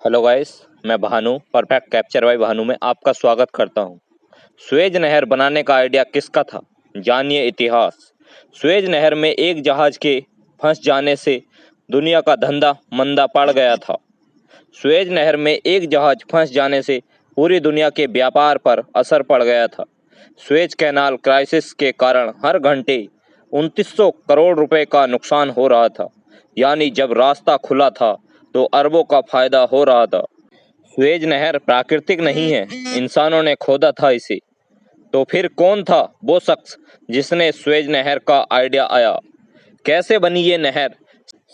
Hello guys, मैं Bhanu perfect capture by Bhanu में आपका स्वागत करता हूं। सुएज नहर बनाने का आइडिया किसका था? जानिए इतिहास। सुएज नहर में एक जहाज के फंस जाने से दुनिया का धंधा मंदा पड़ गया था। सुएज नहर में एक जहाज फंस जाने से पूरी दुनिया के व्यापार पर असर पड़ गया था। सुएज कैनाल क्राइसिस के कारण हर घंटे 2900 करोड़ रुपए का नुकसान हो रहा था। यानी जब रास्ता खुला था तो अरबों का फायदा हो रहा था। सुएज नहर प्राकृतिक नहीं है, इंसानों ने खोदा था इसे। तो फिर कौन था वो शख्स जिसने सुएज नहर का आइडिया आया? कैसे बनी ये नहर?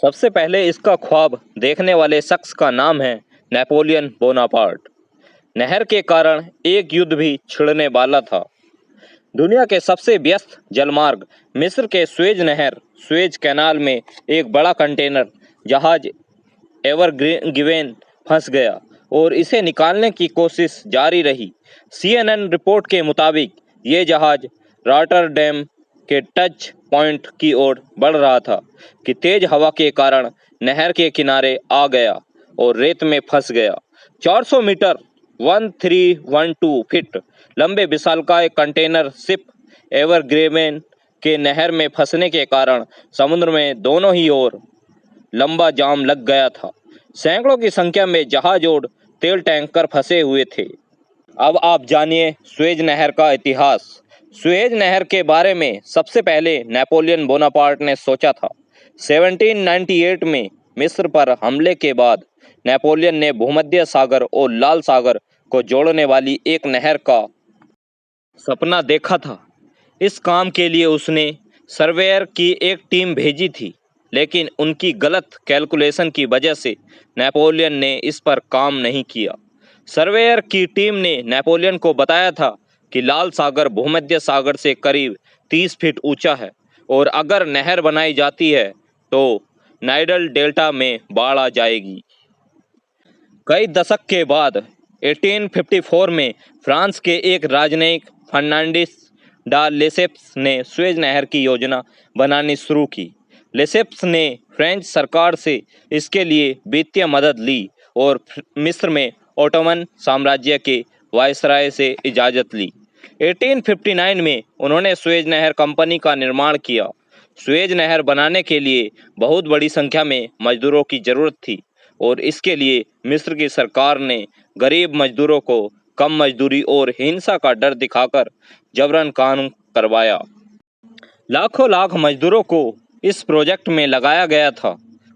सबसे पहले इसका ख्वाब देखने वाले शख्स का नाम है नेपोलियन बोनापार्ट। नहर के कारण एक युद्ध भी छिड़ने वाला था। दुनिया के सबसे व्यस्त जलमार्ग मिस्र के सुएज नहर सुएज कैनाल में एक बड़ा कंटेनर जहाज एवर गिवेन फंस गया और इसे निकालने की कोशिश जारी रही। CNN रिपोर्ट के मुताबिक ये जहाज रॉटरडैम के टच पॉइंट की ओर बढ़ रहा था कि तेज हवा के कारण नहर के किनारे आ गया और रेत में फंस गया। 400 मीटर 1312 फीट लंबे विशालकाय कंटेनर शिप एवरग्रेवेन के नहर में फंसने के कारण समुद्र में दोनों ही ओर लंबा जाम लग गया था। सैकड़ों की संख्या में जहाज और तेल टैंकर फंसे हुए थे। अब आप जानिए सुएज नहर का इतिहास। सुएज नहर के बारे में सबसे पहले नेपोलियन बोनापार्ट ने सोचा था। 1798 में मिस्र पर हमले के बाद नेपोलियन ने भूमध्य सागर और लाल सागर को जोड़ने वाली एक नहर का सपना देखा था। इस काम के लिए उसने सर्वेयर की एक टीम भेजी थी, लेकिन उनकी गलत कैलकुलेशन की वजह से नेपोलियन ने इस पर काम नहीं किया। सर्वेयर की टीम ने नेपोलियन को बताया था कि लाल सागर भूमध्य सागर से करीब 30 फीट ऊंचा है और अगर नहर बनाई जाती है तो नाइडल डेल्टा में बाढ़ आ जाएगी। कई दशक के बाद 1854 में फ्रांस के एक राजनयिक फर्नांडिस डा लेसेप्स ने सुएज नहर की योजना बनानी शुरू की। लेसेप्स ने फ्रेंच सरकार से इसके लिए वित्तीय मदद ली और मिस्र में ओटोमन साम्राज्य के वायसराय से इजाज़त ली। 1859 में उन्होंने सुएज नहर कंपनी का निर्माण किया। सुएज नहर बनाने के लिए बहुत बड़ी संख्या में मजदूरों की जरूरत थी और इसके लिए मिस्र की सरकार ने गरीब मजदूरों को कम मजदूरी और हिंसा का डर दिखाकर जबरन काम करवाया। लाखों लाख मजदूरों को इस प्रोजेक्ट में लगाया गया था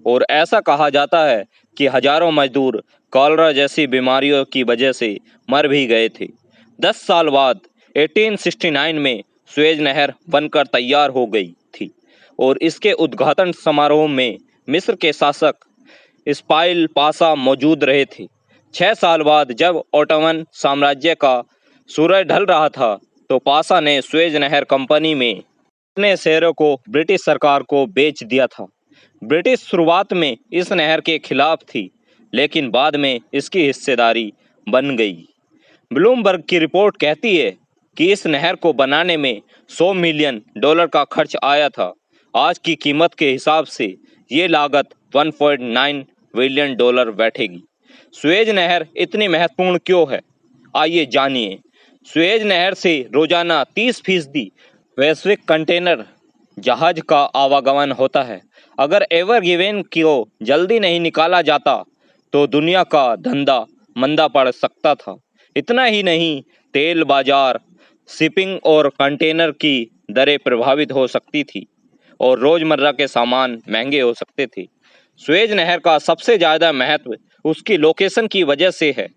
और ऐसा कहा जाता है कि हजारों मजदूर कॉलरा जैसी बीमारियों की वजह से मर भी गए थे। 10 साल बाद 1869 में सुएज नहर बनकर तैयार हो गई थी और इसके उद्घाटन समारोह में मिस्र के शासक इस्माइल पाशा मौजूद रहे थे। 6 साल बाद जब ओटोमन साम्राज्य का सूरज ढल रहा था तो पाशा ने सुएज नहर कंपनी में अपने शेयरों को ब्रिटिश सरकार को बेच दिया था। ब्रिटिश शुरुआत में इस नहर के खिलाफ थी, लेकिन बाद में इसकी हिस्सेदारी बन गई। ब्लूमबर्ग की रिपोर्ट कहती है कि इस नहर को बनाने में $100 मिलियन का खर्च आया था। आज की कीमत के हिसाब से ये लागत $1.9 बिलियन बैठेगी। सुएज नहर इतनी महत्वपूर्ण क्यों है? आइए जानिए। सुएज नहर से रोजाना 30% वैश्विक कंटेनर जहाज का आवागमन होता है। अगर एवर गिवेन को जल्दी नहीं निकाला जाता तो दुनिया का धंधा मंदा पड़ सकता था। इतना ही नहीं, तेल बाजार, शिपिंग और कंटेनर की दरें प्रभावित हो सकती थी और रोजमर्रा के सामान महंगे हो सकते थे। सुएज नहर का सबसे ज़्यादा महत्व उसकी लोकेशन की वजह से है।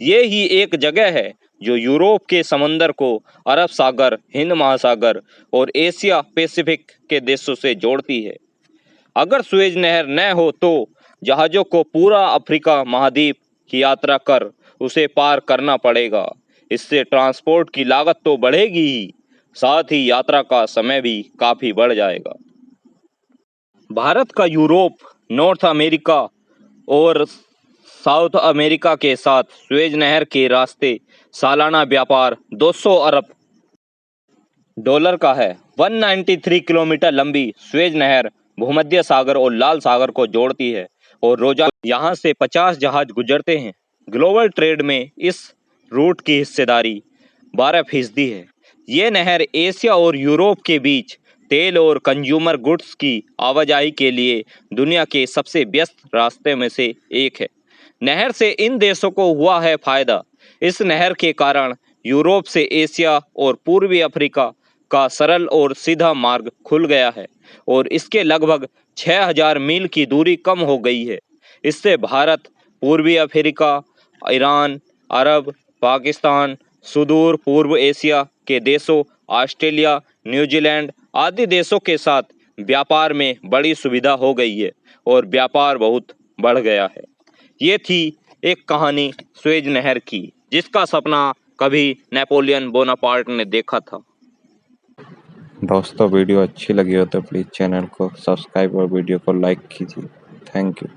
ये ही एक जगह है जो यूरोप के समंदर को अरब सागर, हिंद महासागर और एशिया पैसिफिक के देशों से जोड़ती है। अगर सुएज नहर न हो तो जहाज़ों को पूरा अफ्रीका महाद्वीप की यात्रा कर उसे पार करना पड़ेगा। इससे ट्रांसपोर्ट की लागत तो बढ़ेगी ही, साथ ही यात्रा का समय भी काफ़ी बढ़ जाएगा। भारत का यूरोप, नॉर्थ अमेरिका और साउथ अमेरिका के साथ सुएज नहर के रास्ते सालाना व्यापार $200 अरब का है। 193 किलोमीटर लंबी सुएज नहर भूमध्य सागर और लाल सागर को जोड़ती है और रोजाना यहाँ से 50 जहाज गुजरते हैं। ग्लोबल ट्रेड में इस रूट की हिस्सेदारी 12% है। ये नहर एशिया और यूरोप के बीच तेल और कंज्यूमर गुड्स की आवाजाही के लिए दुनिया के सबसे व्यस्त रास्ते में से एक है। नहर से इन देशों को हुआ है फायदा। इस नहर के कारण यूरोप से एशिया और पूर्वी अफ्रीका का सरल और सीधा मार्ग खुल गया है और इसके लगभग 6000 मील की दूरी कम हो गई है। इससे भारत, पूर्वी अफ्रीका, ईरान, अरब, पाकिस्तान, सुदूर पूर्व एशिया के देशों, ऑस्ट्रेलिया, न्यूजीलैंड आदि देशों के साथ व्यापार में बड़ी सुविधा हो गई है और व्यापार बहुत बढ़ गया है। ये थी एक कहानी सुएज नहर की, जिसका सपना कभी नेपोलियन बोनापार्ट ने देखा था। दोस्तों वीडियो अच्छी लगी हो तो प्लीज़ चैनल को सब्सक्राइब और वीडियो को लाइक कीजिए। Thank you.